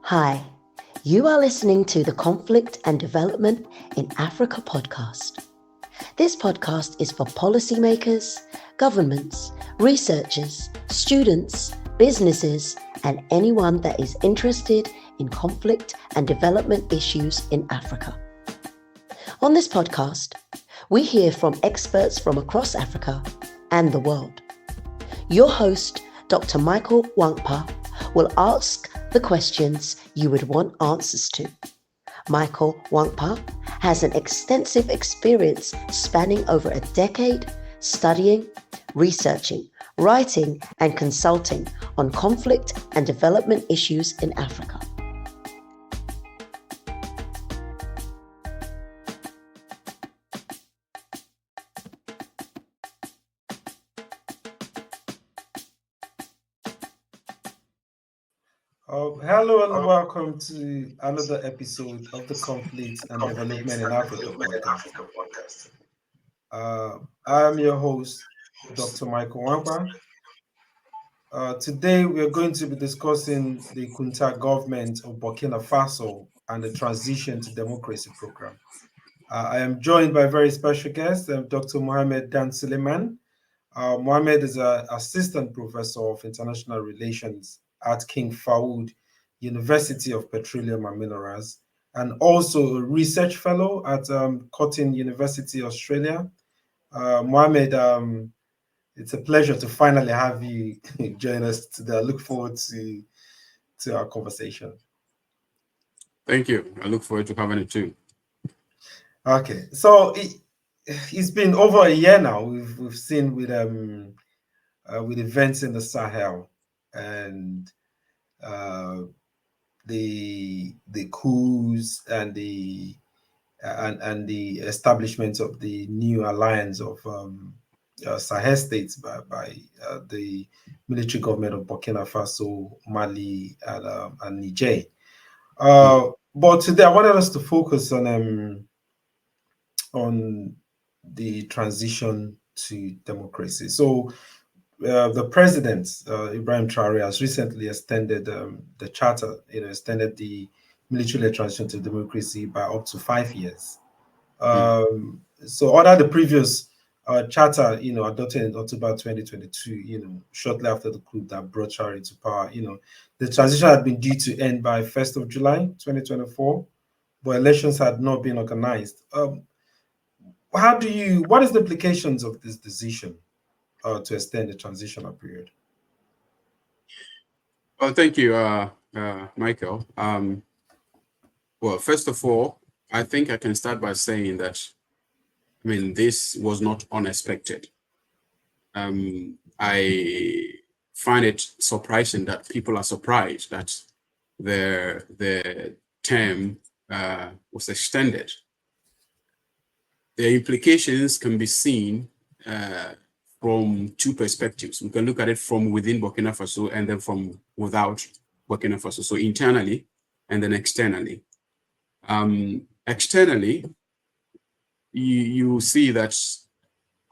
Hi, you are listening to the Conflict and Development in Africa podcast. This podcast is for policymakers, governments, researchers, students, businesses, and anyone that is interested in conflict and development issues in Africa. On this podcast, we hear from experts from across Africa and the world. Your host, Dr. Michael Nwankpa, will ask the questions you would want answers to. Michael Nwankpa has an extensive experience spanning over a decade studying, researching, writing, and consulting on conflict and development issues in Africa. Hello and welcome to another episode of the Conflict and Development in Africa podcast. I am your host, Dr. Michael Nwankpa. Today we are going to be discussing the Junta government of Burkina Faso and the transition to democracy program. I am joined by a very special guest, Dr. Mohamed Dan Suleiman. Mohamed is an assistant professor of international relations at King Fahd University of Petroleum and Minerals, and also a research fellow at Cotton University, Australia. Mohamed, it's a pleasure to finally have you join us today. I look forward to our conversation. Thank you. I look forward to having it too. Okay, so it's been over a year now. We've seen with events in the Sahel and the coups and the establishment of the new alliance of Sahel states by the military government of Burkina Faso, Mali, and Niger. But today I wanted us to focus on the transition to democracy. So the president, Ibrahim Traore, has recently extended the charter, extended the military transition to democracy by up to 5 years. So under the previous charter, adopted in October 2022, shortly after the coup that brought Traore into power, the transition had been due to end by 1st of July 2024, but elections had not been organized. What is the implications of this decision to extend the transitional period? Well, thank you, Michael. Well, first of all, I think I can start by saying that, this was not unexpected. I find it surprising that people are surprised that the term was extended. The implications can be seen from two perspectives. We can look at it from within Burkina Faso and then from without Burkina Faso. So internally and then externally. Externally, you see that,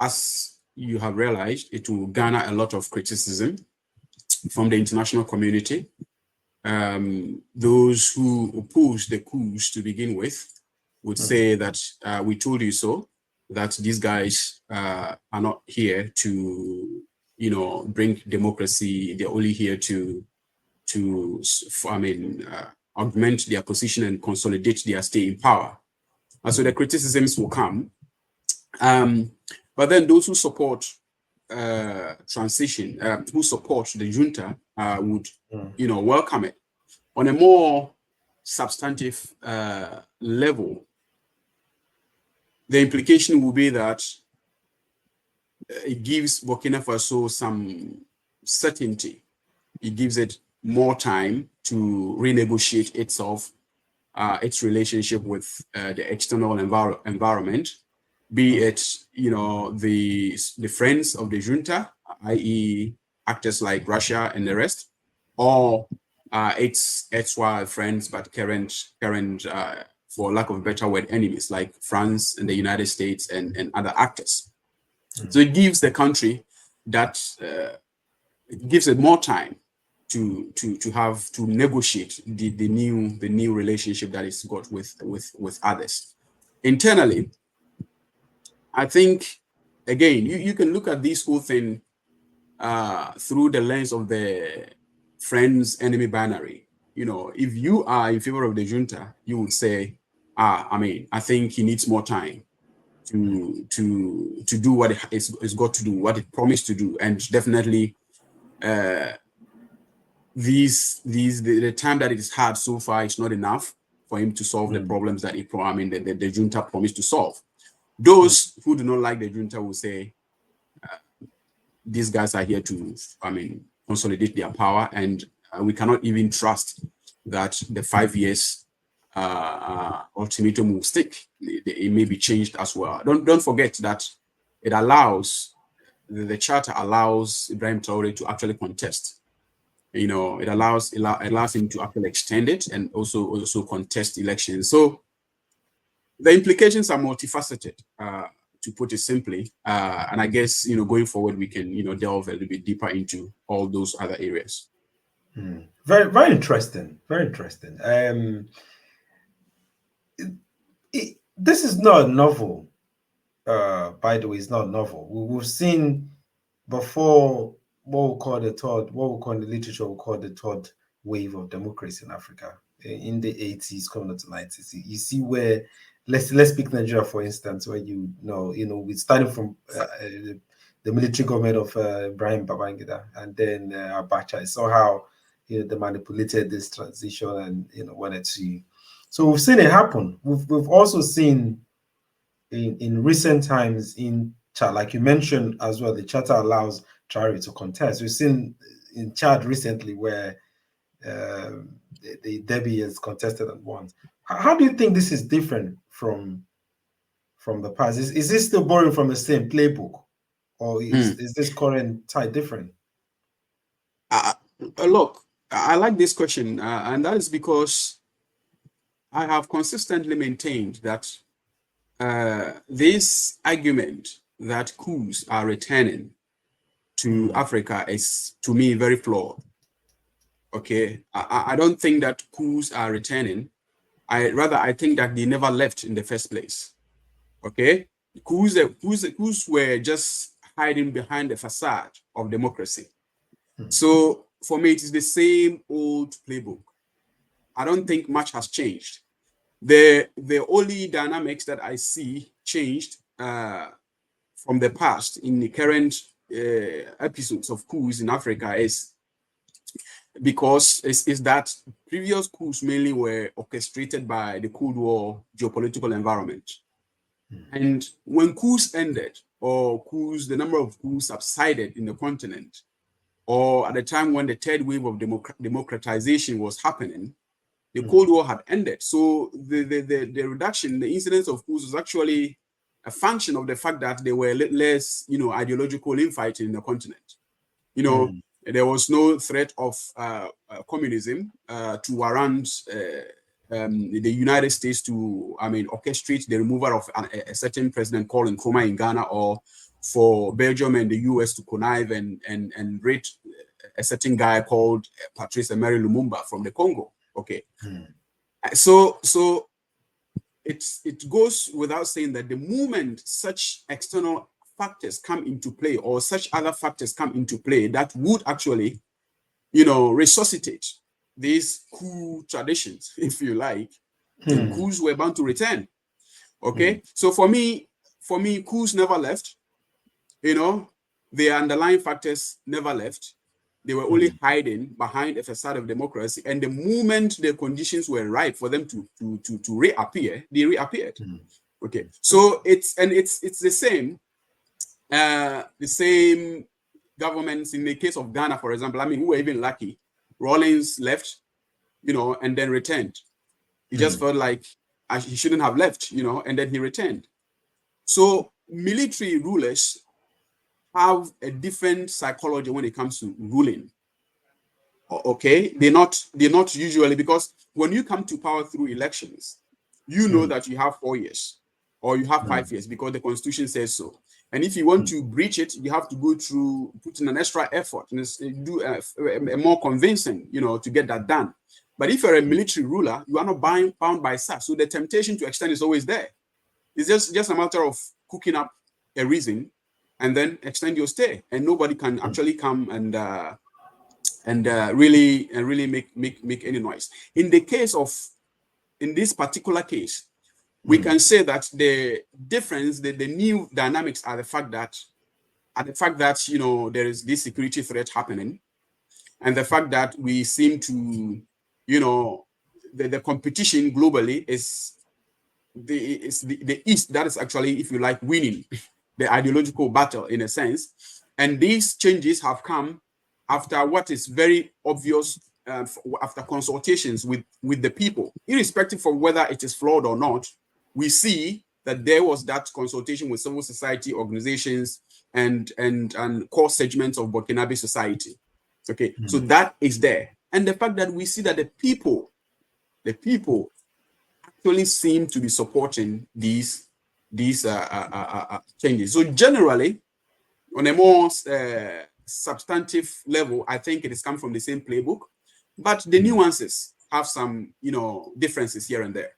as you have realized, it will garner a lot of criticism from the international community. Those who oppose the coups to begin with would say that we told you so, that these guys are not here to, bring democracy. They're only here to augment their position and consolidate their stay in power. And so the criticisms will come. But then those who support transition, who support the junta, would, welcome it. On a more substantive level, the implication will be that it gives Burkina Faso some certainty. It gives it more time to renegotiate itself, its relationship with the external environment, be it, the friends of the junta, i.e. actors like Russia and the rest, or its ex-wild friends, but current, for lack of a better word, enemies like France and the United States and other actors. So it gives the country that, it gives it more time to negotiate the new relationship that is got with others. Internally, I think, again, you can look at this whole thing through the lens of the friends enemy binary. If you are in favor of the junta, you would say, I think he needs more time to do what it's got to do, what it promised to do, and definitely the time that it has had so far is not enough for him to solve the problems that the junta promised to solve. Those who do not like the junta will say, these guys are here to, consolidate their power, and we cannot even trust that the 5 years ultimatum will stick. It may be changed as well. Don't forget that it allows, the charter allows Ibrahim Traore to actually contest. It allows him to actually extend it and also contest elections. So the implications are multifaceted, to put it simply. And I guess, going forward, we can, delve a little bit deeper into all those other areas. Very, very interesting. Very interesting. This is not novel. By the way, it's not novel. We've seen before what we call in the literature, we call the third wave of democracy in Africa in the 80s, coming to 90s. You see where, let's pick Nigeria for instance, where we started from the military government of Ibrahim Babangida, and then Abacha. So how they manipulated this transition and wanted to. So we've seen it happen. We've also seen in recent times like you mentioned as well, the charter allows Traore to contest. We've seen in Chad recently where the Derby has contested and won. How do you think this is different from the past? Is this still borrowing from the same playbook, or is this current tie different? Look, I like this question, and that is because I have consistently maintained that this argument that coups are returning to Africa is, to me, very flawed. Okay, I don't think that coups are returning. I think that they never left in the first place. Okay, coups were just hiding behind the facade of democracy. So for me, it is the same old playbook. I don't think much has changed. The only dynamics that I see changed from the past in the current episodes of coups in Africa is because is that previous coups mainly were orchestrated by the Cold War geopolitical environment. And when coups ended, or the number of coups subsided in the continent, or at the time when the third wave of democratization was happening, the Cold War had ended. So the reduction, the incidence of coups was actually a function of the fact that there were less, ideological infighting in the continent. There was no threat of communism to warrant the United States to, orchestrate the removal of a certain president called Nkrumah in Ghana, or for Belgium and the US to connive and raid a certain guy called Patrice Emery Lumumba from the Congo. Okay. So it goes without saying that the moment such external factors come into play, or such other factors come into play that would actually, resuscitate these coup traditions, if you like, then coups were bound to return. Okay. So for me, coups never left. The underlying factors never left. They were only hiding behind a facade of democracy. And the moment the conditions were right for them to reappear, they reappeared. Okay. So it's the same. The same governments in the case of Ghana, for example. We were even lucky. Rawlings left, and then returned. He just felt like he shouldn't have left, and then he returned. So military rulers have a different psychology when it comes to ruling. Okay, they're not usually, because when you come to power through elections, you know that you have 4 years or you have 5 years because the constitution says so. And if you want to breach it, you have to put in an extra effort and do a more convincing, to get that done. But if you're a military ruler, you are not bound by such. So the temptation to extend is always there. It's just a matter of cooking up a reason and then extend your stay. And nobody can actually come and really make any noise. In this particular case, we can say that the difference, the new dynamics are the fact that there is this security threat happening, and the fact that we seem to, the competition globally is the East that is actually, if you like, winning the ideological battle in a sense. And these changes have come after what is very obvious, after consultations with the people, irrespective of whether it is flawed or not. We see that there was that consultation with civil society organizations and core segments of Burkinabe society. Okay, so that is there. And the fact that we see that the people actually seem to be supporting these changes. So generally, on a more substantive level, I think it has come from the same playbook, but the nuances have some, differences here and there.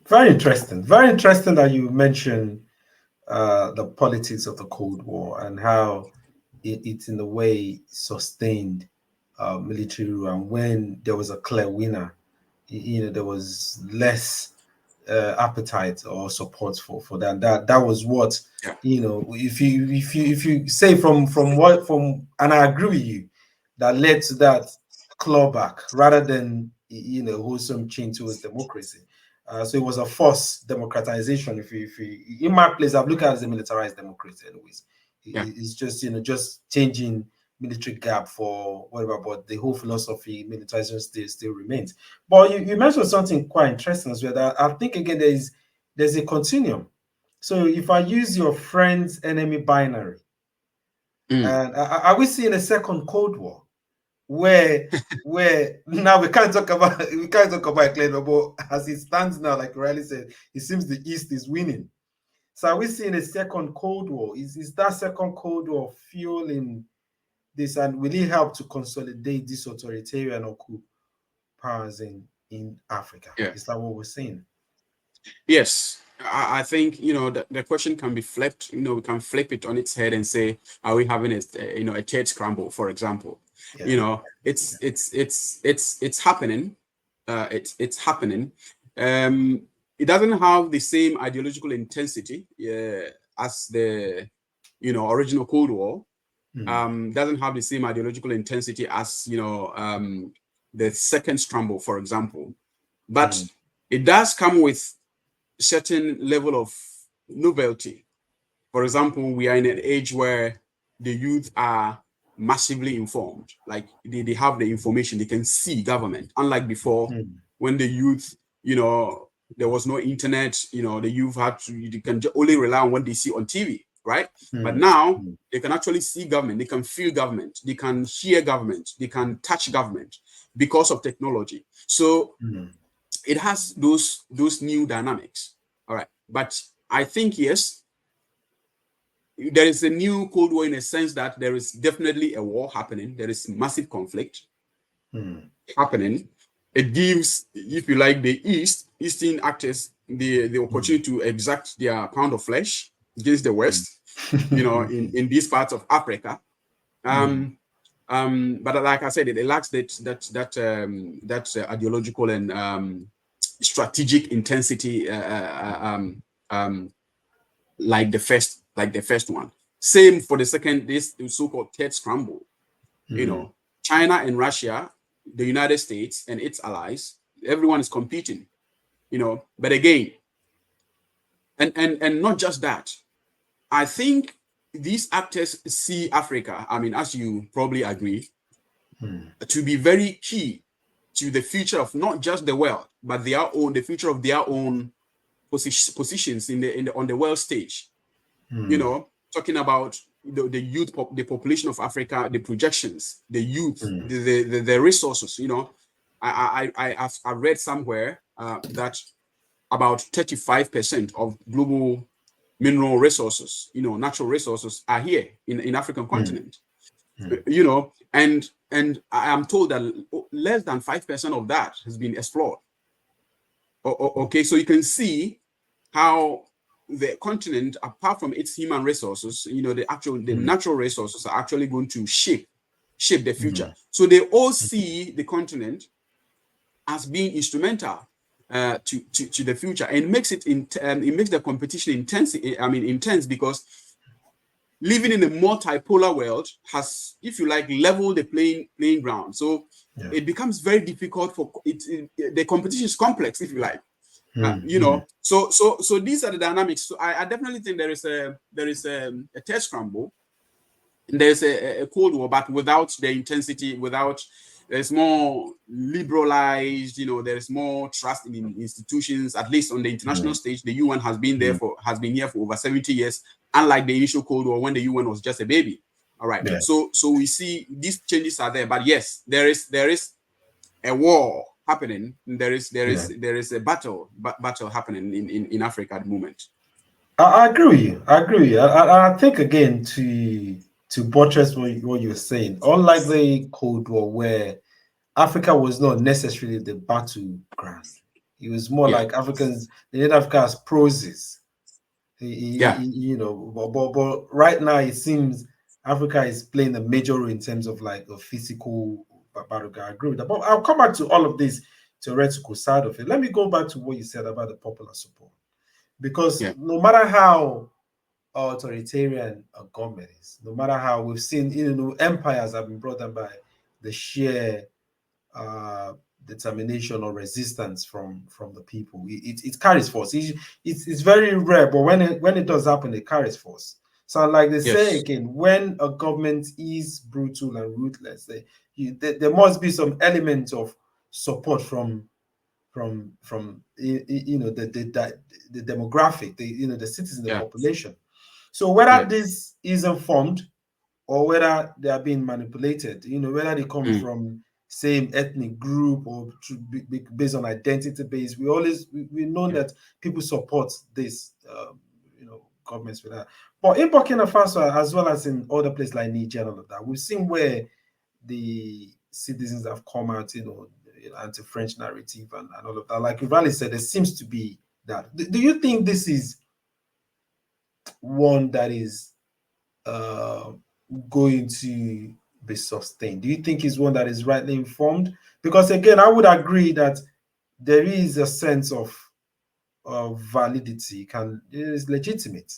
Very interesting. Very interesting that you mentioned the politics of the Cold War and how it in a way sustained military rule. And when there was a clear winner, there was less appetite or support for that. That was what, if you say from and I agree with you, that led to that clawback rather than wholesome change towards democracy. So it was a forced democratization. If you in my place, I've looked at it as a militarized democracy. Anyways, it's just just changing military gap for whatever, but the whole philosophy militarization still remains. But you mentioned something quite interesting as well. That I think again there's a continuum. So if I use your friend's enemy binary, and are we seeing a second Cold War? Where now we can't talk about Clinton, but as it stands now, like Riley said, it seems the East is winning. So are we seeing a second Cold War? Is that second Cold War fueling this, and will it help to consolidate these authoritarian or coup powers in Africa? Yeah. Is that what we're seeing? Yes. I think the question can be flipped. We can flip it on its head and say, are we having a third scramble, for example? It's happening. It's happening. It doesn't have the same ideological intensity as the original Cold War. Doesn't have the same ideological intensity as the second scramble, for example. But it does come with certain level of novelty. For example, we are in an age where the youth are massively informed. Like they have the information, they can see government. Unlike before, when the youth, there was no internet, the youth they can only rely on what they see on TV, right? But now they can actually see government, they can feel government, they can hear government, they can touch government because of technology. So it has those new dynamics. All right. But I think, yes, there is a new Cold War in a sense that there is definitely a war happening. There is massive conflict happening. It gives, if you like, the Eastern actors the opportunity to exact their pound of flesh against the West, in these parts of Africa. But like I said, it lacks that ideological and strategic intensity like the first one. Same for the second, this so-called third scramble. China and Russia, the United States and its allies, everyone is competing. But again, and not just that, I think these actors see Africa, as you probably agree, to be very key to the future of not just the world, but the future of their own positions on the world stage. Talking about the youth, the population of Africa, the projections, the youth, the resources. I've read somewhere that about 35% of global mineral resources, natural resources are here in African continent. And I am told that less than 5% of that has been explored. Okay, so you can see how the continent, apart from its human resources, the natural resources are actually going to shape the future. So they all see the continent as being instrumental to the future, and it makes the competition intense because living in a multipolar world has, if you like, leveled the playing ground. So it becomes very difficult for it. The competition is complex, if you like. So these are the dynamics. So I definitely think there is a test scramble. There's a Cold War, but without the intensity, there's more liberalized, there's more trust in institutions, at least on the international stage. The UN has been here for over 70 years, unlike the initial Cold War when the UN was just a baby. All right. Yeah. So we see these changes are there, but yes, there is a war happening. There is a battle happening in Africa at the moment. I agree with you. I think again to buttress what you're saying, unlike the Cold War where Africa was not necessarily the battleground, it was more like the United Africa as proxies. But right now it seems Africa is playing a major role in terms of like a physical battleground. I agree with that. But I'll come back to all of this theoretical side of it. Let me go back to what you said about the popular support. Because no matter how authoritarian a government is, no matter how we've seen, empires have been brought down by the sheer determination or resistance from the people. It carries force. It's very rare, but when it does happen, it carries force. So, like they say again, when a government is brutal and ruthless, there must be some element of support from the demographic, the citizen, the population. So whether this is informed or whether they are being manipulated, whether they come from same ethnic group or based on identity base, we know that people support this, governments with that. But in Burkina Faso, as well as in other places like Niger and all of that, we've seen where the citizens have come out, anti-French narrative and all of that. Like Ivali said, there seems to be that. Do you think this is one that is going to be sustained? Do you think it's one that is rightly informed? Because again, I would agree that there is a sense of validity. It is legitimate.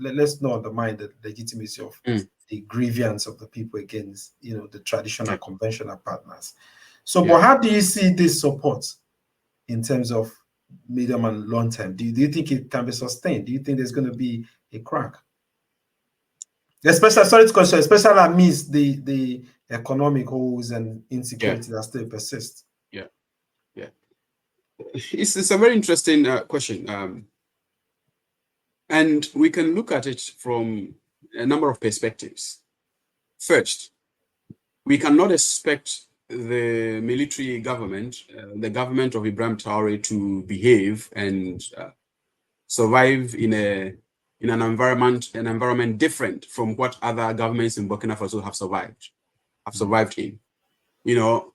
Let's not undermine the legitimacy of the grievance of the people against the traditional conventional partners. So, but how do you see this support in terms of medium and long term? Do you think it can be sustained? Do you think there's going to be a crack? Especially amidst the economic woes and insecurity that still persist. It's a very interesting question, and we can look at it from a number of perspectives. First, we cannot expect the military government, the government of Ibrahim Traore, to behave and survive in an environment different from what other governments in Burkina Faso have survived in.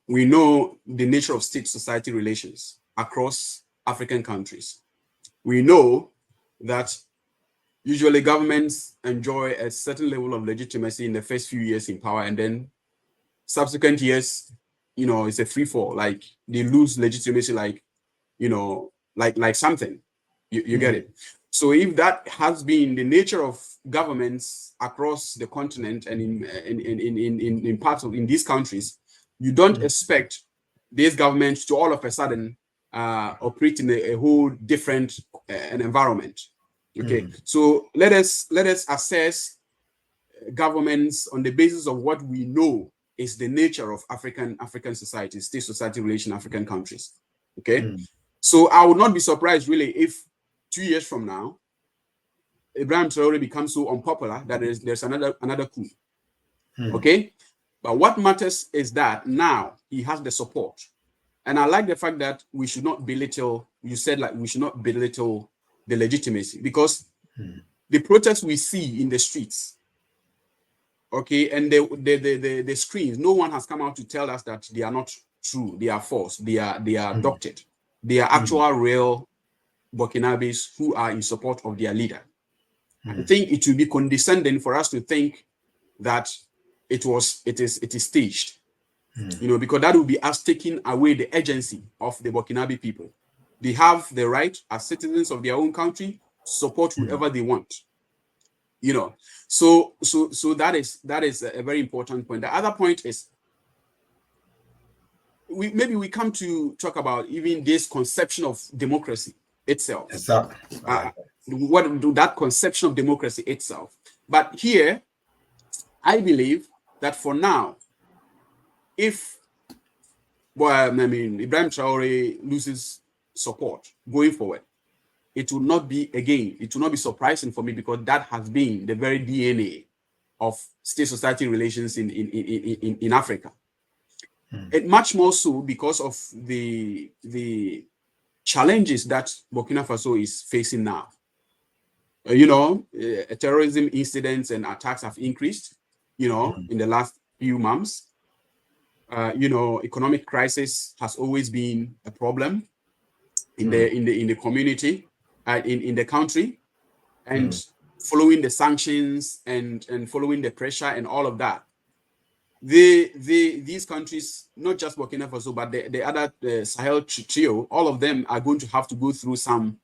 We know the nature of state-society relations across African countries. We know that usually governments enjoy a certain level of legitimacy in the first few years in power, and then subsequent years, it's a free fall. Like they lose legitimacy, like something. You get it. So if that has been the nature of governments across the continent and in parts of these countries, you don't expect these governments to all of a sudden operate in a whole different an environment. Okay, so let us assess governments on the basis of what we know is the nature of African societies, state society relation, African countries. Okay, so I would not be surprised really if 2 years from now, Ibrahim Traore becomes so unpopular that there's another coup. Okay, but what matters is that now he has the support, and I like the fact that we should not belittle. You said we should not belittle the legitimacy, because The protests we see in the streets, okay, and the screens, no one has come out to tell us that they are not true, they are false, they are doctored. They are actual real Burkinabes who are in support of their leader. I think it will be condescending for us to think that it is staged, because that will be us taking away the agency of the Burkinabe people. They have the right as citizens of their own country to support whoever they want. So that is a very important point. The other point is we come to talk about even this conception of democracy itself. Exactly. What that conception of democracy itself. But here, I believe that for now, if Ibrahim Traore loses support going forward, it will not be surprising for me, because that has been the very DNA of state-society relations in Africa. And much more so because of the challenges that Burkina Faso is facing now. Terrorism incidents and attacks have increased, in the last few months. Economic crisis has always been a problem in the community, in the country, and following the sanctions and following the pressure and all of that, these countries, not just Burkina Faso, but the other Sahel trio, all of them are going to have to go through some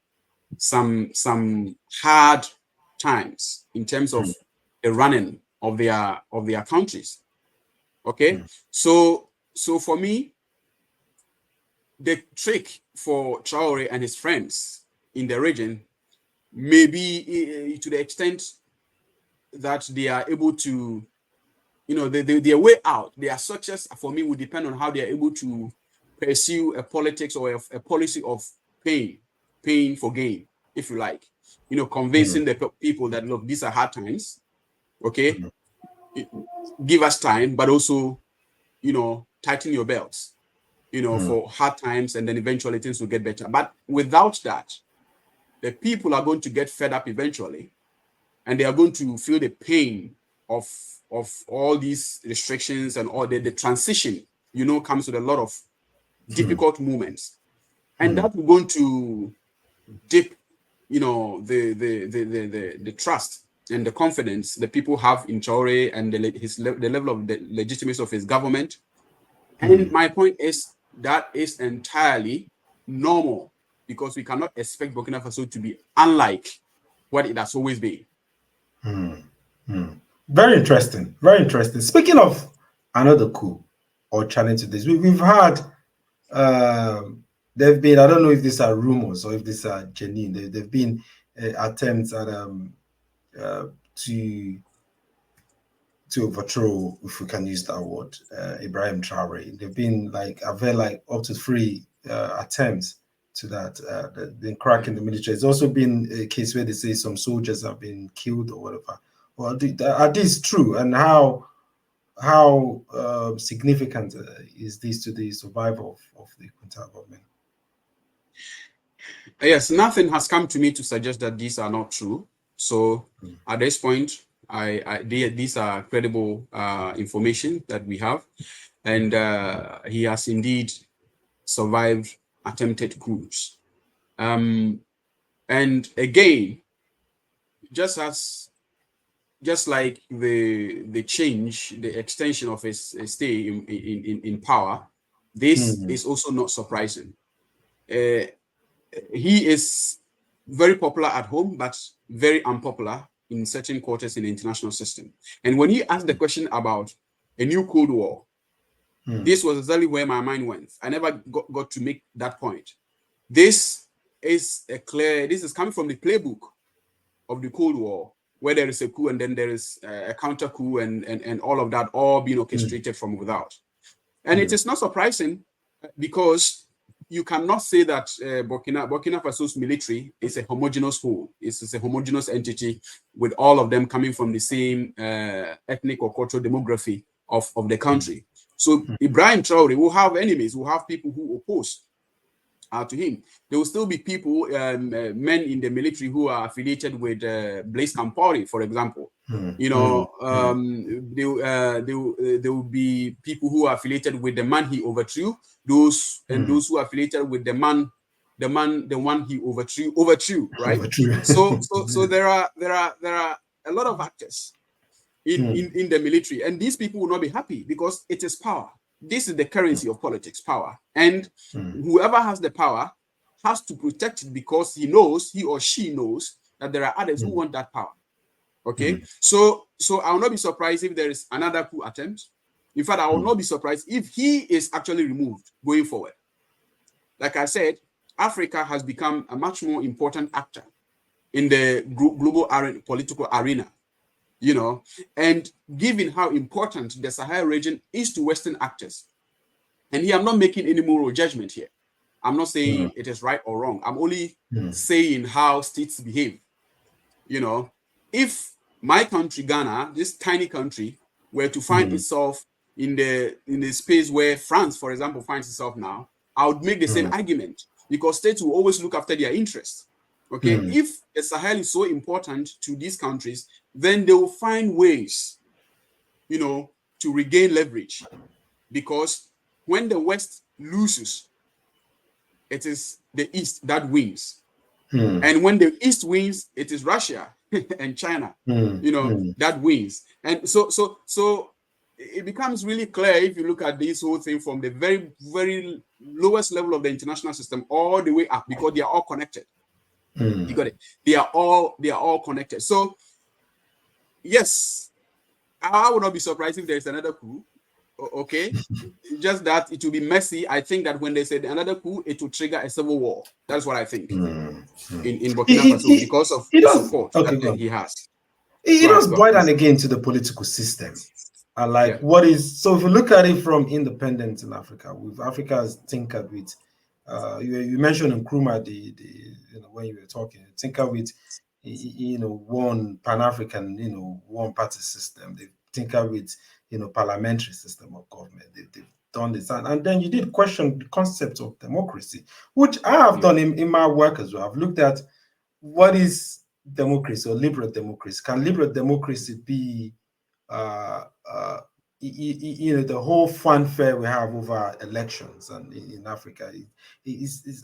hard times in terms of the running of their countries. Okay, so for me, the trick for Traore and his friends in the region may be to the extent that they are able to, their way out, their success for me will depend on how they are able to pursue a politics or a policy of pain for gain, if you like, convincing the people that, look, these are hard times, okay, give us time, but also, tighten your belts, for hard times, and then eventually things will get better. But without that, the people are going to get fed up eventually, and they are going to feel the pain of all these restrictions, and all the transition, comes with a lot of difficult moments, and that will going to dip, the trust and the confidence that people have in Traore and the level of the legitimacy of his government. And my point is that is entirely normal, because we cannot expect Burkina Faso to be unlike what it has always been. Very interesting. Very interesting. Speaking of another coup or challenge to this, we've had there have been, I don't know if these are rumors or if these are genuine, there have been attempts at to overthrow, if we can use that word, Ibrahim Traore. There've been I've heard up to 3 attempts to that. The crack in the military. There's also been a case where they say some soldiers have been killed or whatever. Well, are these true, and how significant is this to the survival of the Junta government? Yes, nothing has come to me to suggest that these are not true. So at this point, these are credible information that we have, and he has indeed survived attempted coups. And again, just like the change, the extension of his stay in power, this is also not surprising. He is very popular at home, but very unpopular in certain quarters in the international system. And when he asked the question about a new Cold War, this was exactly where my mind went. I never got to make that point. This is coming from the playbook of the Cold War, where there is a coup and then there is a counter coup and all of that, all being orchestrated from without. And it is not surprising, because you cannot say that Burkina Faso's military is a homogeneous whole. It's a homogeneous entity with all of them coming from the same ethnic or cultural demography of the country. So Ibrahim Traore will have enemies, will have people who oppose to him. There will still be people, men in the military who are affiliated with Blaise Compaoré, for example. You know, there will be people who are affiliated with the man he overthrew. Those who are affiliated with the one he overthrew, right? So there are a lot of actors in the military, and these people will not be happy because it is power. This is the currency of politics, power, and whoever has the power has to protect it because he or she knows that there are others who want that power. Okay, so I will not be surprised if there is another coup attempt. In fact, I will not be surprised if he is actually removed going forward. Like I said, Africa has become a much more important actor in the global political arena, you know, and given how important the Sahel region is to Western actors. And here I'm not making any moral judgment here. I'm not saying it is right or wrong. I'm only saying how states behave. You know, if my country, Ghana, this tiny country, were to find itself in the space where France, for example, finds itself now, I would make the same argument because states will always look after their interests. Okay, if the Sahel is so important to these countries, then they will find ways, you know, to regain leverage. Because when the West loses, it is the East that wins. And when the East wins, it is Russia and China, you know, that wins. And so it becomes really clear if you look at this whole thing from the very, very lowest level of the international system all the way up, because they are all connected. You got it. They are all connected. So yes, I would not be surprised if there is another coup. Okay, just that it will be messy. I think that when they said another coup, it will trigger a civil war. That's what I think in Burkina Faso because of the support that he has. It does boil down again to the political system. What is, so if you look at it from independence in Africa, Africa has tinkered with, you mentioned Nkrumah, when you were talking, tinker with, one Pan-African, one party system. They tinker with, parliamentary system of government. They've done this. And then you did question the concept of democracy, which I have done in my work as well. I've looked at what is democracy or liberal democracy. Can liberal democracy be, the whole fanfare we have over elections and in Africa?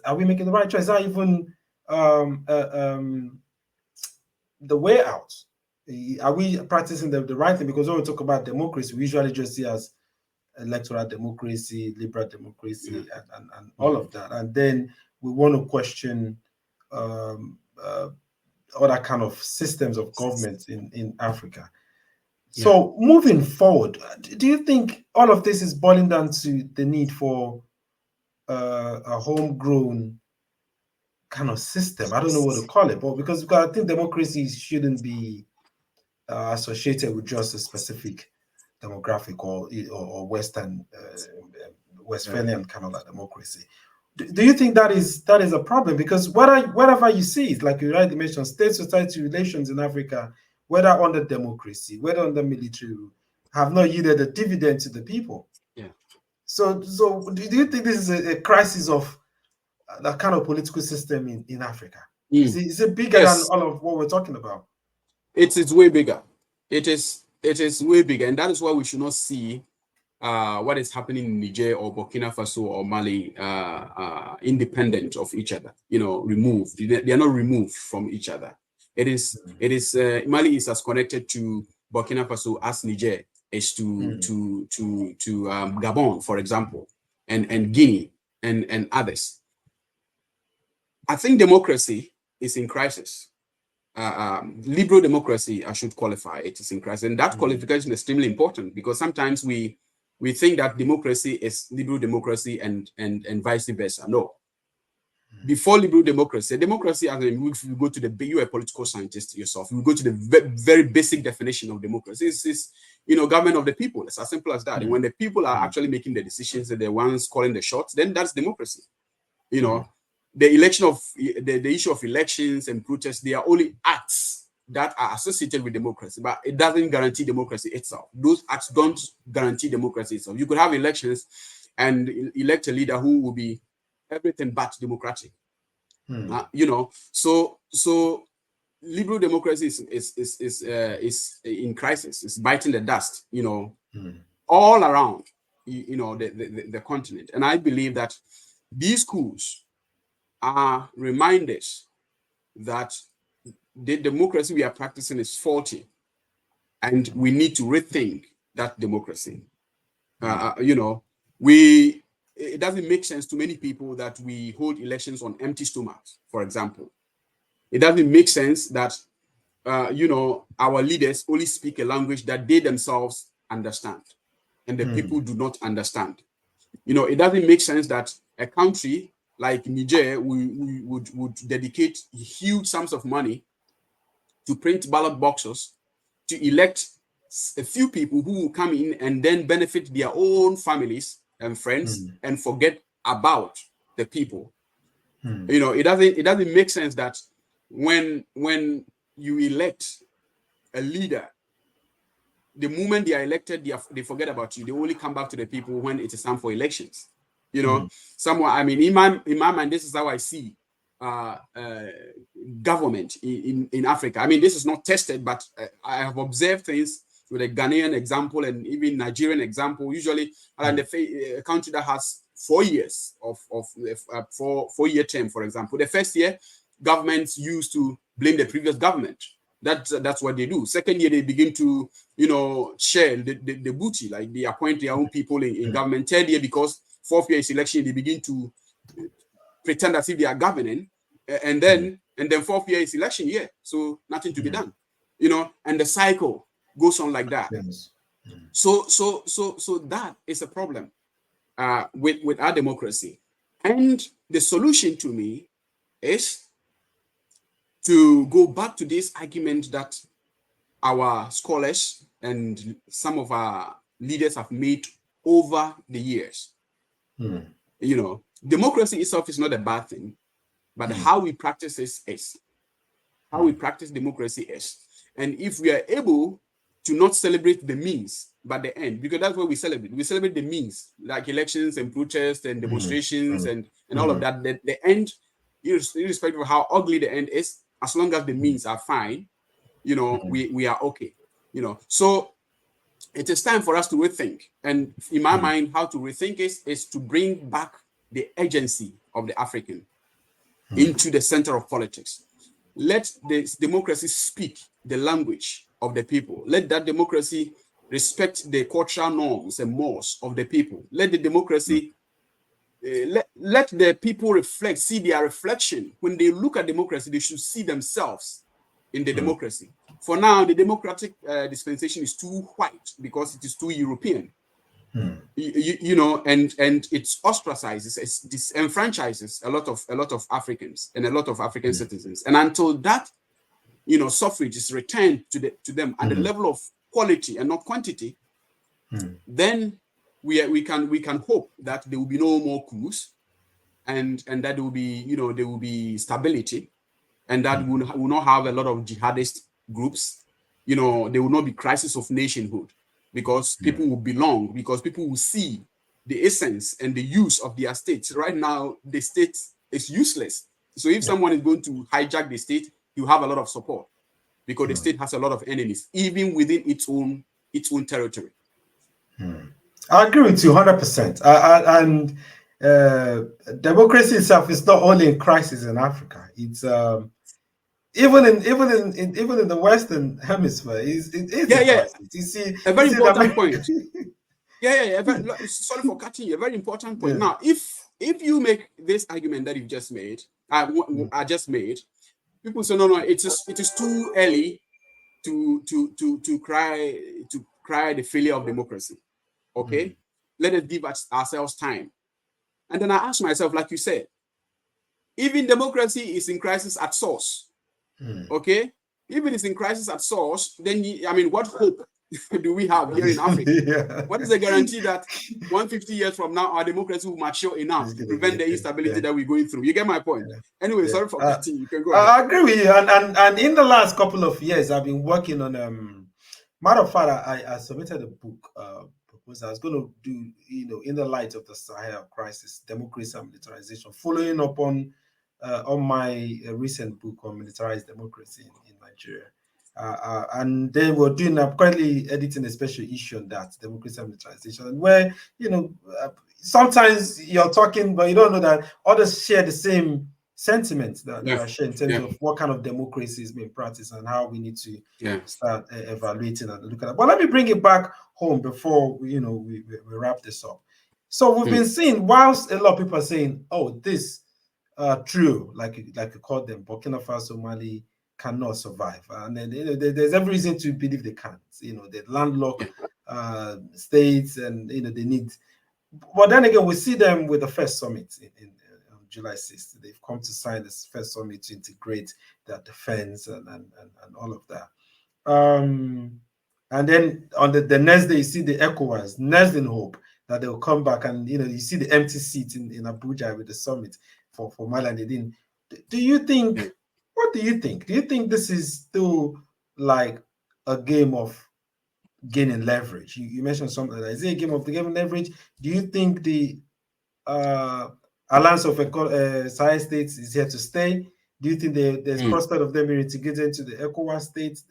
Are we making the right choice? Is that even the way out? Are we practicing the right thing? Because when we talk about democracy, we usually just see as electoral democracy, liberal democracy, and all of that. And then we want to question other kind of systems of government in Africa. So moving forward, do you think all of this is boiling down to the need for a homegrown kind of system? I don't know what to call it, but because I think democracy shouldn't be associated with just a specific demographic or Western Westphalian kind of like democracy. Do you think that is a problem? Because whatever you see, it's like you rightly mentioned, state-society relations in Africa, whether under democracy, whether under military rule, have not yielded a dividend to the people. Yeah. So do you think this is a crisis of that kind of political system in Africa? Is it bigger than all of what we're talking about? It's way bigger. It is way bigger, and that is why we should not see what is happening in Niger or Burkina Faso or Mali independent of each other. Removed. They are not removed from each other. It is Mali is as connected to Burkina Faso as Niger is to Gabon, for example, and Guinea and others. I think democracy is in crisis. Liberal democracy, I should qualify it, is in crisis, and that qualification is extremely important because sometimes we think that democracy is liberal democracy and vice versa. No. Before liberal democracy, as if you go to you're a political scientist yourself, you go to the very basic definition of democracy. It's government of the people. It's as simple as that. And when the people are actually making the decisions, and the ones calling the shots, then that's democracy. The election of the issue of elections and protests, they are only acts that are associated with democracy, but it doesn't guarantee democracy itself. Those acts don't guarantee democracy itself. You could have elections and elect a leader who will be everything but democratic. You know, so liberal democracy is in crisis. It's biting the dust, you know, all around, you know, the continent. And I believe that these coups are reminders that the democracy we are practicing is faulty, and we need to rethink that democracy. You know, it doesn't make sense to many people that we hold elections on empty stomachs, for example. It doesn't make sense that, you know, our leaders only speak a language that they themselves understand and the people do not understand. You know, it doesn't make sense that a country like Niger would dedicate huge sums of money to print ballot boxes to elect a few people who will come in and then benefit their own families and friends and forget about the people. You know, it doesn't make sense that when you elect a leader, the moment they are elected, they forget about you. They only come back to the people when it is time for elections. You know, somewhere, I mean, in my mind, this is how I see government in Africa. I mean, this is not tested, but I have observed things with a Ghanaian example and even Nigerian example. Usually, a country that has 4 years of 4-year term, for example, the first year, governments used to blame the previous government. That's what they do. Second year, they begin to, you know, share the booty, like they appoint their own people in government. Third year, because fourth year is election, they begin to pretend as if they are governing, and then fourth year is election year, so nothing to be done, you know, and the cycle goes on like that. So that is a problem with our democracy, and the solution to me is to go back to this argument that our scholars and some of our leaders have made over the years. You know, democracy itself is not a bad thing, but how we practice this is. How we practice democracy is. And if we are able to not celebrate the means, but the end, because that's what we celebrate. We celebrate the means, like elections and protests and demonstrations and all of that. The end, irrespective of how ugly the end is, as long as the means are fine, you know, we are okay. You know, so it is time for us to rethink. And in my mind, how to rethink is to bring back the agency of the African into the center of politics. Let the democracy speak the language of the people. Let that democracy respect the cultural norms and mores of the people. Let the democracy, let the people see their reflection. When they look at democracy, they should see themselves in the democracy. For now, the democratic dispensation is too white because it is too European. You know, and it ostracizes, it disenfranchises a lot of Africans and a lot of African citizens. And until that, you know, suffrage is returned to them at the level of quality and not quantity, then we can hope that there will be no more coups, and that there will be, you know, there will be stability, and that we will not have a lot of jihadist groups. You know, there will not be crisis of nationhood, because people will belong, because people will see the essence and the use of their states. Right now, the state is useless. So if someone is going to hijack the state, you have a lot of support, because the state has a lot of enemies, even within its own territory. I agree with you 100%. And democracy itself is not only in crisis in Africa. It's even in the Western Hemisphere. It is crisis. You see, a very important point. Sorry for cutting you. A very important point. Now, if you make this argument that you've just made, I just made, people say no, it is too early to cry the failure of democracy. Okay, let us give ourselves time. And then I ask myself, like you said, even democracy is in crisis at source. Okay, if it is in crisis at source, then I mean, what hope do we have here in Africa? What is the guarantee that 150 years from now our democracy will mature enough to prevent the instability that we're going through? You get my point? Anyway, sorry for cutting. You can go ahead. I agree with you. And in the last couple of years, I've been working on matter of fact, I submitted a book was I was going to do, in the light of the Sahel crisis, democracy and militarization, following up on my recent book on militarized democracy in Nigeria. And they were doing, currently editing a special issue on that, democracy and militarization, where, sometimes you're talking, but you don't know that others share the same sentiments that are shared in terms of what kind of democracy is being practiced and how we need to start evaluating and looking at. But let me bring it back home before we wrap this up. So we've been seeing, whilst a lot of people are saying, "Oh, this true," like you call them, Burkina Faso, Mali cannot survive, and then there's every reason to believe they can't. They're landlocked states, and they need. But then again, we see them with the first summit in July 6th. They've come to sign this first summit to integrate their defense and all of that. And then on the next day, you see the ECOWAS, next in hope that they'll come back, and you see the empty seat in Abuja with the summit for Mali, and they didn't. Do you think? What do you think? Do you think this is still like a game of gaining leverage? You mentioned something like that. Is it a game of gaining leverage? Do you think the alliance of Sahel states is here to stay? Do you think there's prospect of them being integrated into the ECOWAS states?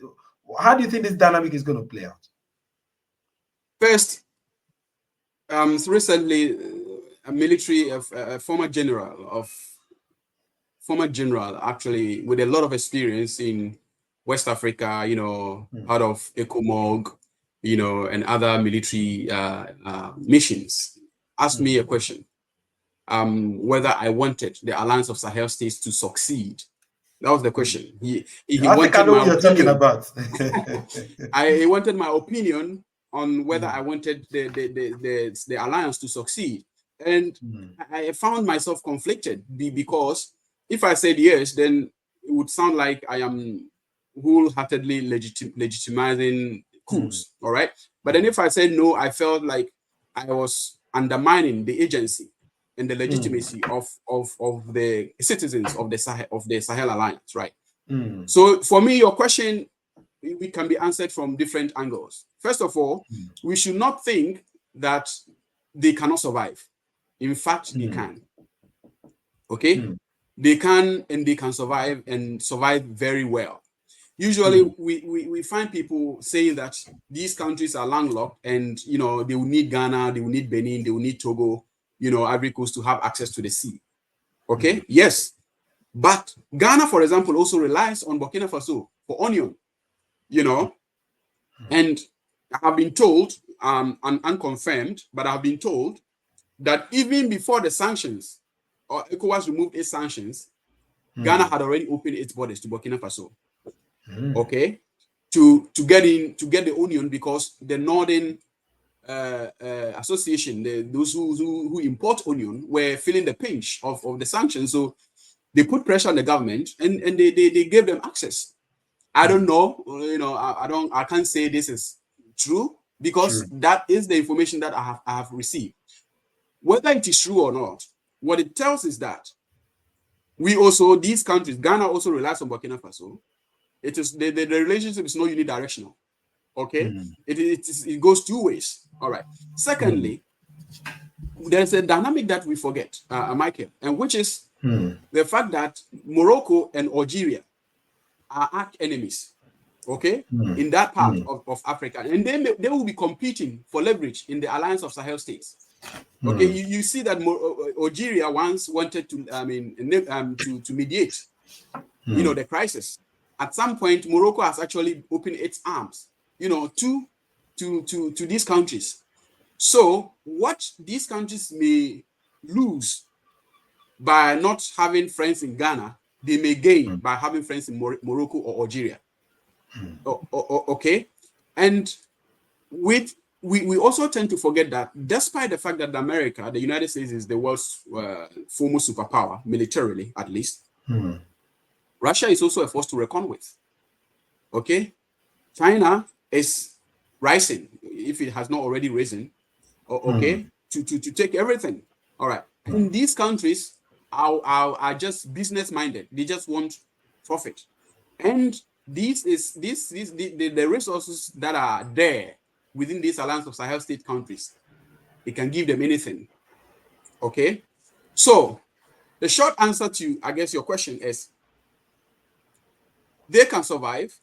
How do you think this dynamic is going to play out? First, recently, a former general, actually with a lot of experience in West Africa, part of ECOMOG, and other military missions, asked me a question, whether I wanted the Alliance of Sahel States to succeed. That was the question. He wanted my opinion. Talking about. He wanted my opinion on whether I wanted the alliance to succeed. And I found myself conflicted because if I said yes, then it would sound like I am wholeheartedly legitimizing coups, all right? But then if I said no, I felt like I was undermining the agency and the legitimacy of the citizens of the Sahel Alliance, right? So for me, your question, it can be answered from different angles. First of all, we should not think that they cannot survive. In fact, they can. Okay? They can, and they can survive, and survive very well. Usually, we find people saying that these countries are landlocked, and they will need Ghana, they will need Benin, they will need Togo, Ivory Coast to have access to the sea. Okay, yes, but Ghana, for example, also relies on Burkina Faso for onion. And I have been told, and unconfirmed, but I've been told that even before the sanctions, or ECOWAS removed its sanctions, Ghana had already opened its borders to Burkina Faso. Okay, to get the onion, because the Northern Association, those who import onion, were feeling the pinch of the sanctions. So they put pressure on the government, and they gave them access. I don't know, I can't say this is true, because that is the information that I have received. Whether it is true or not, what it tells is that these countries, Ghana also relies on Burkina Faso. It is the relationship is not unidirectional. Okay, it goes two ways. All right. Secondly, there's a dynamic that we forget, Michael, and which is the fact that Morocco and Algeria are arch enemies. Okay, in that part of Africa, and they will be competing for leverage in the Alliance of Sahel States. Okay, you see that Algeria once wanted to, to mediate, the crisis. At some point, Morocco has actually opened its arms, to these countries. So what these countries may lose by not having friends in Ghana, they may gain by having friends in Morocco or Algeria. Okay, and we also tend to forget that despite the fact that America, the United States, is the world's foremost superpower, militarily at least, Russia is also a force to reckon with. Okay, China is rising, if it has not already risen, okay, to take everything. All right, and these countries are just business minded. They just want profit, and the resources that are there within this alliance of Sahel state countries. It can give them anything. Okay? So the short answer to, I guess, your question is they can survive,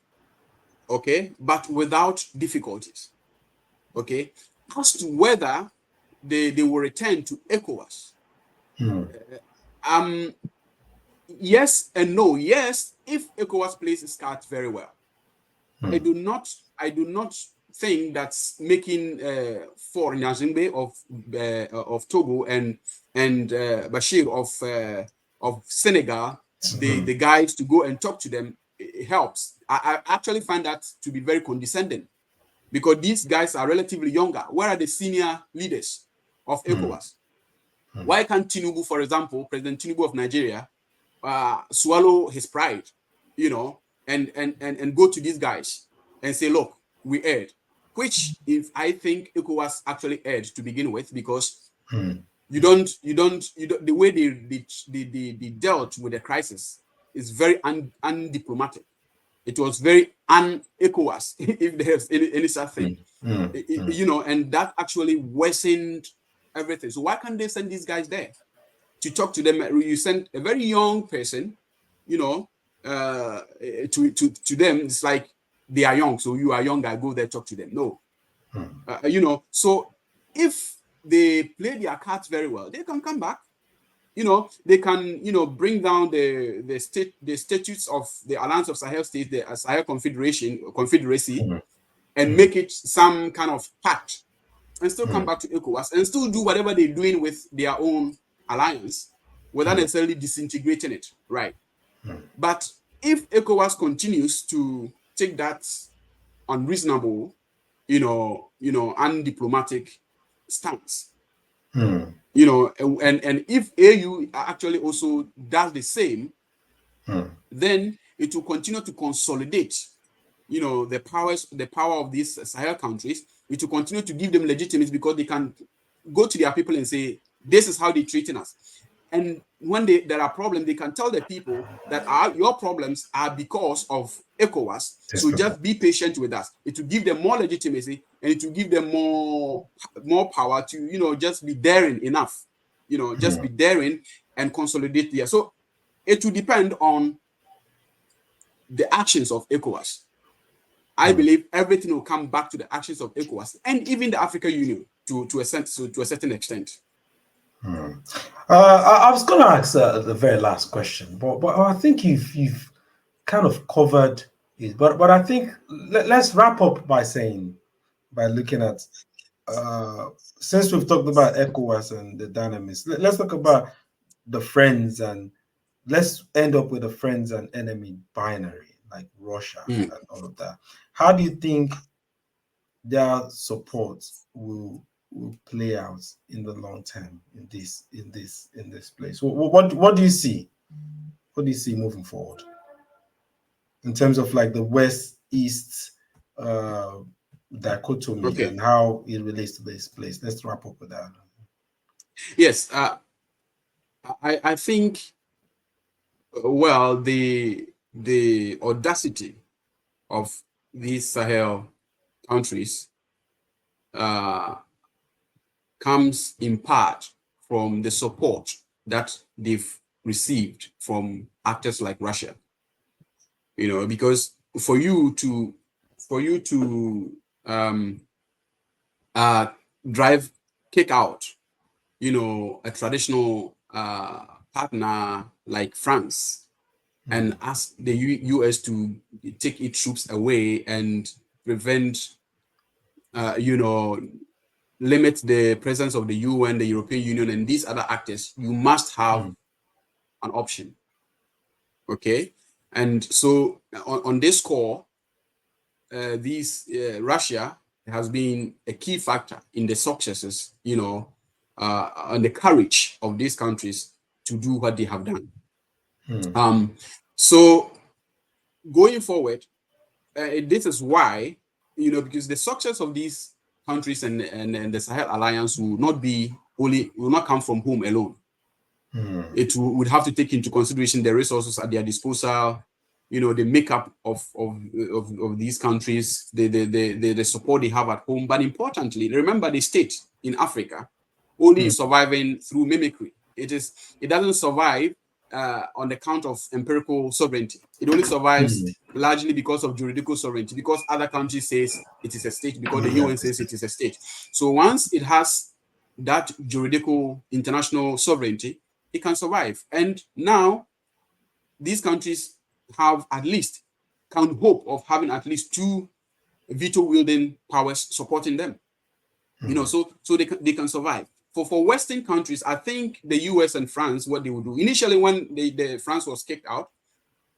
okay, but without difficulties. Okay? As to whether they will return to ECOWAS, yes and no. Yes, if ECOWAS plays its cards very well. I do not think that's making for Nyazimbe of Togo and Bashir of Senegal the guys to go and talk to them. It helps. I actually find that to be very condescending, because these guys are relatively younger. Where are the senior leaders of ECOWAS? Why can't Tinubu, for example, President Tinubu of Nigeria, swallow his pride, you know, and go to these guys and say, look, we erred, which if I think ECOWAS actually erred to begin with, because you don't the way they dealt with the crisis is very undiplomatic. It was very un-ECOWAS, if there's any such thing, you know, and that actually worsened everything. So why can't they send these guys there to talk to them? You send a very young person, you know, to them. It's like they are young, so you are young, I go there, talk to them. No, you know. So if they play their cards very well, they can come back. You know, they can, you know, bring down the statutes of the Alliance of Sahel States, the Sahel Confederacy, and make it some kind of pact, and still come back to ECOWAS and still do whatever they're doing with their own alliance without necessarily disintegrating it, right? But if ECOWAS continues to take that unreasonable, you know, undiplomatic stance, you know, and if AU actually also does the same, then it will continue to consolidate, you know, the power of these Sahel countries. It will continue to give them legitimacy, because they can go to their people and say, this is how they're treating us. And when there are problems, they can tell the people that your problems are because of ECOWAS. So just be patient with us. It will give them more legitimacy, and it will give them more power to, you know, just be daring enough, you know, just be daring and consolidate there. So it will depend on the actions of ECOWAS. I believe everything will come back to the actions of ECOWAS and even the African Union to a certain extent. I was going to ask the very last question, but I think you've kind of covered it. But I think let's wrap up by looking at since we've talked about ECOWAS and the dynamics, let's talk about the friends, and let's end up with a friends and enemy binary like Russia and all of that. How do you think their support will play out in the long term in this place? What do you see? What do you see moving forward in terms of like the West-East dichotomy and how it relates to this place? Let's wrap up with that. Yes, I think, well, the audacity of these Sahel countries comes in part from the support that they've received from actors like Russia. You know, because for you to kick out, you know, a traditional partner like France and ask the US to take its troops away and prevent, you know, limit the presence of the UN, the European Union, and these other actors, you must have an option. Okay? And so on this score, Russia has been a key factor in the successes, you know, and the courage of these countries to do what they have done. So going forward, this is why, you know, because the success of these countries and the Sahel Alliance will not come from home alone. It would have to take into consideration the resources at their disposal, the makeup of these countries, the support they have at home. But importantly, remember the state in Africa only is surviving through mimicry. It doesn't survive on the count of empirical sovereignty. It only survives largely because of juridical sovereignty, because other countries says it is a state, because the UN says it is a state. So once it has that juridical international sovereignty, it can survive. And now these countries have can hope of having at least 2 veto wielding powers supporting them. So they can survive. For Western countries, I think the US and France, what they would do initially when the France was kicked out,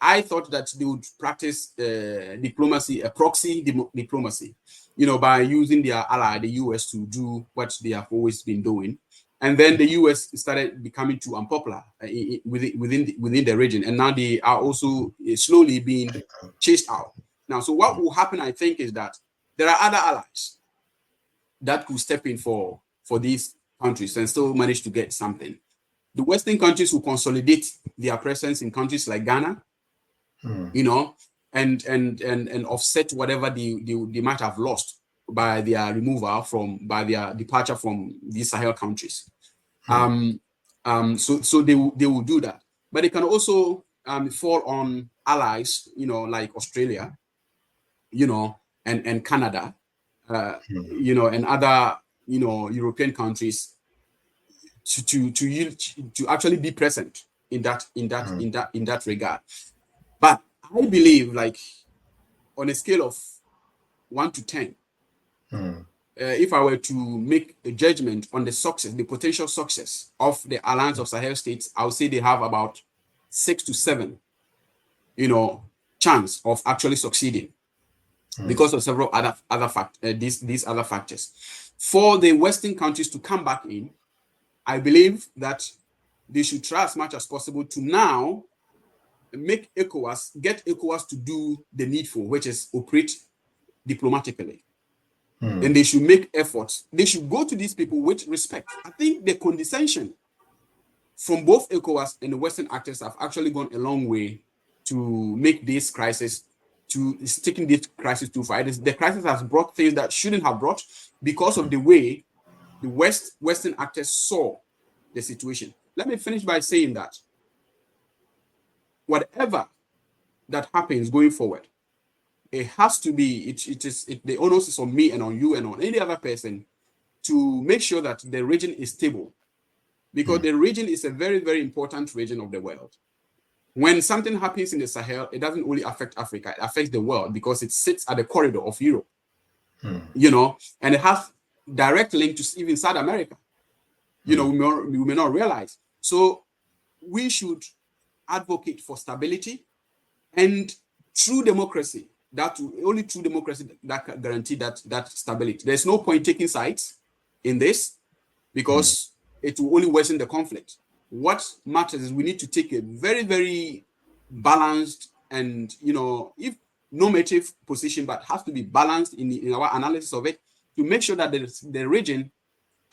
I thought that they would practice diplomacy, a proxy diplomacy, by using their ally, the US, to do what they have always been doing. And then the US started becoming too unpopular within the region. And now they are also slowly being chased out. Now, so what will happen, I think, is that there are other allies that could step in for these countries and still manage to get something. The Western countries will consolidate their presence in countries like Ghana, and offset whatever they might have lost by their by their departure from these Sahel countries. So they will do that, but they can also fall on allies, like Australia, and Canada, and other, European countries to actually be present in that regard. But I believe, like, on a scale of 1 to 10, if I were to make a judgment on the potential success of the Alliance of Sahel States, I would say they have about 6 to 7, chance of actually succeeding, because of several other these other factors. For the Western countries to come back in, I believe that they should try as much as possible to now get ECOWAS to do the needful, which is operate diplomatically. And they should make efforts. They should go to these people with respect. I think the condescension from both ECOWAS and the Western actors have actually gone a long way to make this crisis, taking this crisis too far. The crisis has brought things that shouldn't have brought, because of the way the Western actors saw the situation. Let me finish by saying that whatever that happens going forward, it has to be, the onus is on me and on you and on any other person to make sure that the region is stable, because the region is a very, very important region of the world. When something happens in the Sahel, it doesn't only affect Africa, it affects the world, because it sits at the corridor of Europe, and it has direct link to even South America. We may not realize. So we should advocate for stability and true democracy. Only true democracy that can guarantee that stability. There's no point taking sides in this, because it will only worsen the conflict. What matters is we need to take a very, very balanced and, if normative position, but has to be balanced in our analysis of it, to make sure that the region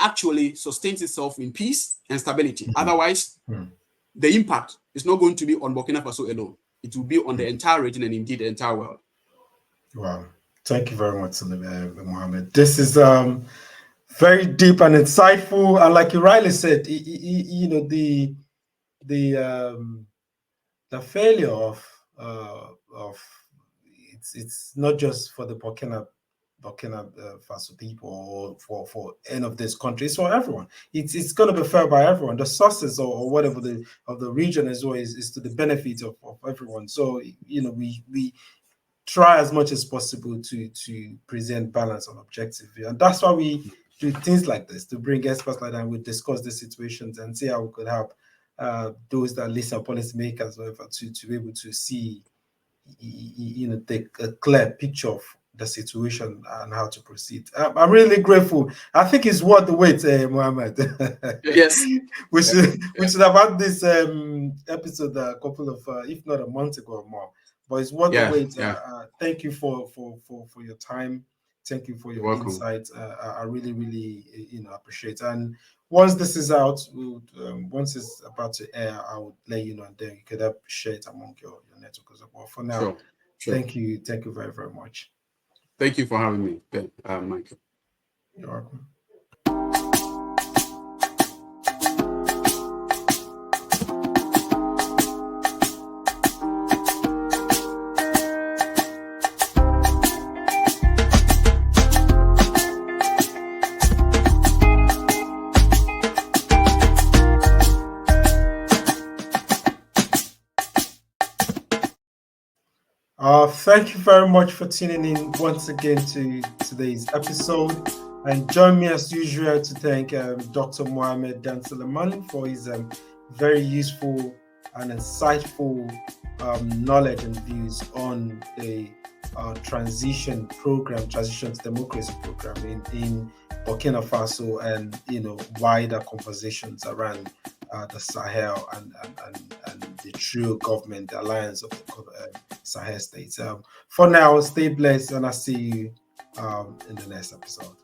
actually sustains itself in peace and stability. Otherwise, the impact is not going to be on Burkina Faso alone. It will be on the entire region and indeed the entire world. Wow. Thank you very much, Mohammed. This is very deep and insightful. And like you rightly said, the failure of it's not just for the Burkina Faso people or for any of this country. It's for everyone. It's going to be fair by everyone. The sources or whatever of the region is to the benefit of everyone. So we try as much as possible to present balance and objective, and that's why we do things like this, to bring experts like that, and we discuss the situations and see how we could help those that listen, policymakers, whatever, to be able to see, take a clear picture of the situation and how to proceed. I'm really grateful. I think it's worth the wait, Mohammed. Yes. we should have had this episode a couple of, if not a month ago or more. But it's worth the wait. Thank you for your time. Thank you for your insights. I really, really, appreciate it. And once this is out, once it's about to air, I will let you know, and then you could share it among your network as well. For now, sure. Thank you very, very much. Thank you for having me, Ben, Michael. You're welcome. Thank you very much for tuning in once again to today's episode. And join me as usual to thank Dr. Mohammed Dan Suleiman for his very useful and insightful knowledge and views on the transition to democracy program in Burkina Faso, and wider conversations around the Sahel and the true government, the alliance of the Sahel states. For now, stay blessed, and I'll see you in the next episode.